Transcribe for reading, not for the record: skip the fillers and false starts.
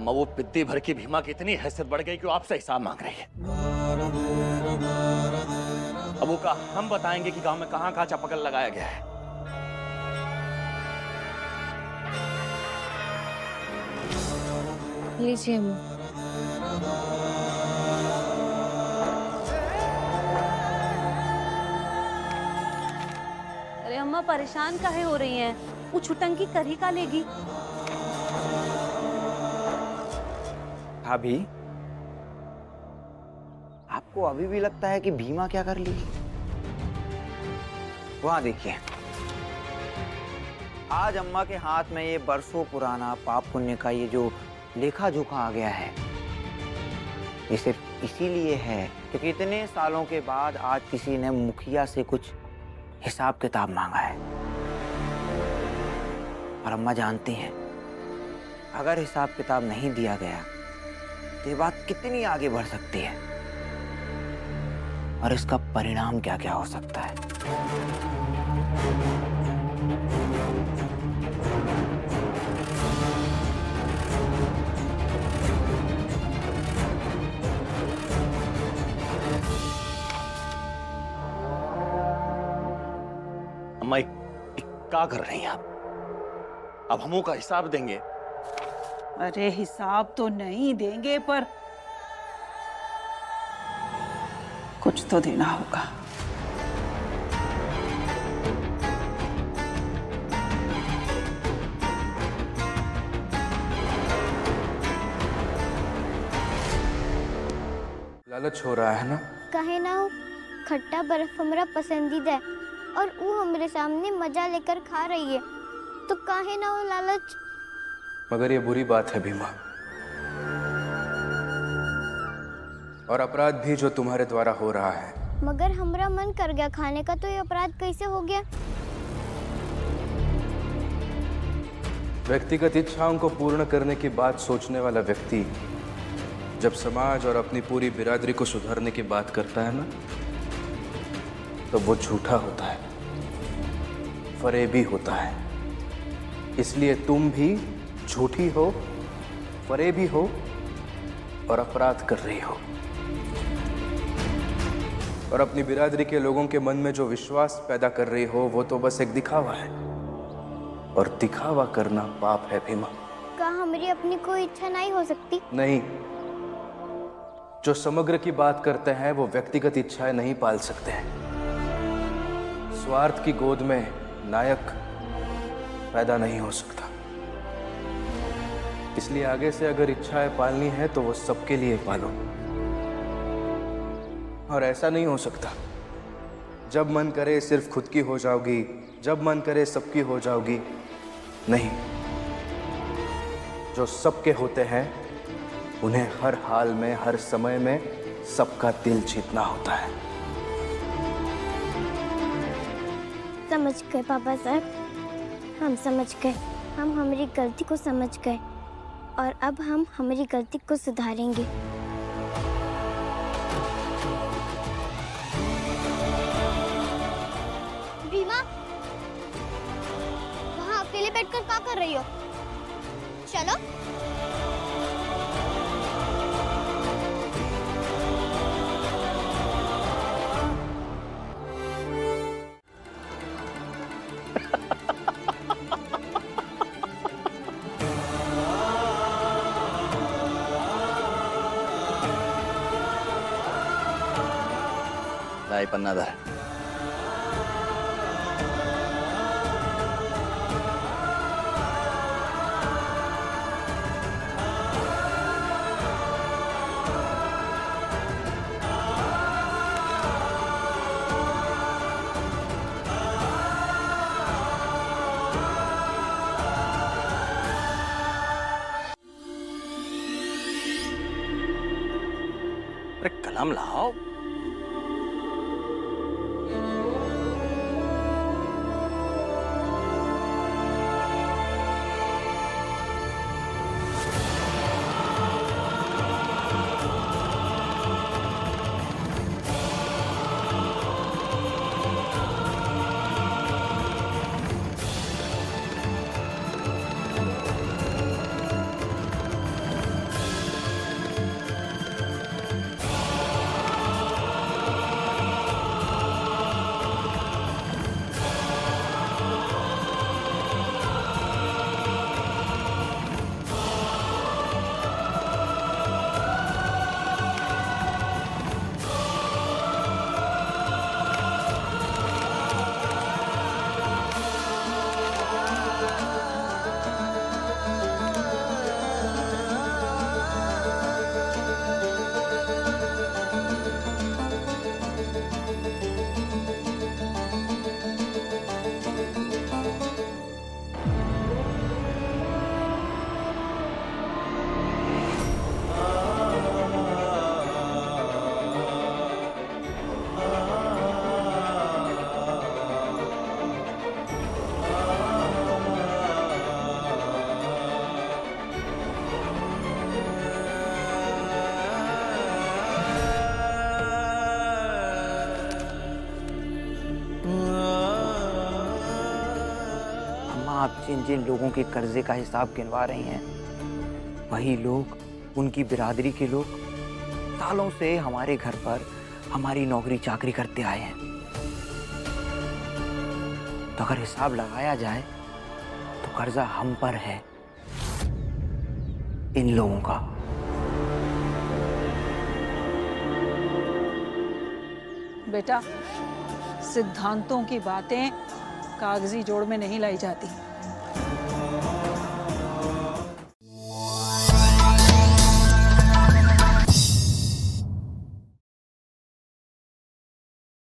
अम्मा वो पिद्दी भर की भीमा की इतनी हैसियत बढ़ गई कि वो आपसे हिसाब मांग रही है। अब वो का हम बताएंगे कि गांव में कहां कहां चापाकल लगाया गया है। लीजिए अम्मा। अरे अम्मा परेशान काहे हो रही हैं? वो छुटंकी कर ही का लेगी। भाभी, आपको अभी भी लगता है कि भीमा क्या कर ली? वहां देखिए, आज अम्मा के हाथ में ये बरसों पुराना पाप पुण्य का ये जो लेखा जोखा आ गया है, ये सिर्फ इसीलिए है क्योंकि इतने सालों के बाद आज किसी ने मुखिया से कुछ हिसाब किताब मांगा है। और अम्मा जानती हैं, अगर हिसाब किताब नहीं दिया गया तो ये बात कितनी आगे बढ़ सकती है और इसका परिणाम क्या क्या हो सकता है। अम्मा क्या कर रही हैं आप? अब हमों का हिसाब देंगे। अरे हिसाब तो नहीं देंगे पर कुछ तो देना होगा। लालच हो रहा है ना? कहे ना हो, खट्टा बर्फ हमारा पसंदीदा है और वो हमारे सामने मजा लेकर खा रही है, तो काहे ना हो लालच। मगर ये बुरी बात है भीमा, और अपराध भी जो तुम्हारे द्वारा हो रहा है। मगर हमारा मन कर गया खाने का, तो ये अपराध कैसे हो गया? व्यक्तिगत इच्छाओं को पूर्ण करने की बात सोचने वाला व्यक्ति जब समाज और अपनी पूरी बिरादरी को सुधारने की बात करता है ना, तो वो झूठा होता है, फरेबी होता है। इसलिए तुम भी झूठी हो, फरेबी हो और अपराध कर रही हो। और अपनी बिरादरी के लोगों के मन में जो विश्वास पैदा कर रही हो, वो तो बस एक दिखावा है, और दिखावा करना पाप है भीमा। क्या हमारी अपनी कोई इच्छा नहीं हो सकती? नहीं, जो समग्र की बात करते हैं वो व्यक्तिगत इच्छाएं नहीं पाल सकते हैं। स्वार्थ की गोद में नायक पैदा नहीं हो सकता। इसलिए आगे से अगर इच्छाएं पालनी है तो वो सबके लिए पालो। और ऐसा नहीं हो सकता जब मन करे सिर्फ खुद की हो जाओगी, जब मन करे सबकी हो जाओगी। नहीं, जो सबके होते हैं उन्हें हर हाल में, हर समय में सबका दिल जीतना होता है। समझ गए पापा साहब, हम समझ गए। हम हमारी गलती को समझ गए और अब हम हमारी गलती को सुधारेंगे। भीमा, वहाँ अकेले बैठकर क्या कर रही हो? चलो। लाई पन्नादार। अरे कलम लाओ। आप जिन जिन लोगों के कर्जे का हिसाब गिनवा रही हैं, वही लोग, उनकी बिरादरी के लोग सालों से हमारे घर पर हमारी नौकरी चाकरी करते आए हैं। तो अगर हिसाब लगाया जाए तो कर्जा हम पर है, इन लोगों का। बेटा, सिद्धांतों की बातें कागजी जोड़ में नहीं लाई जाती।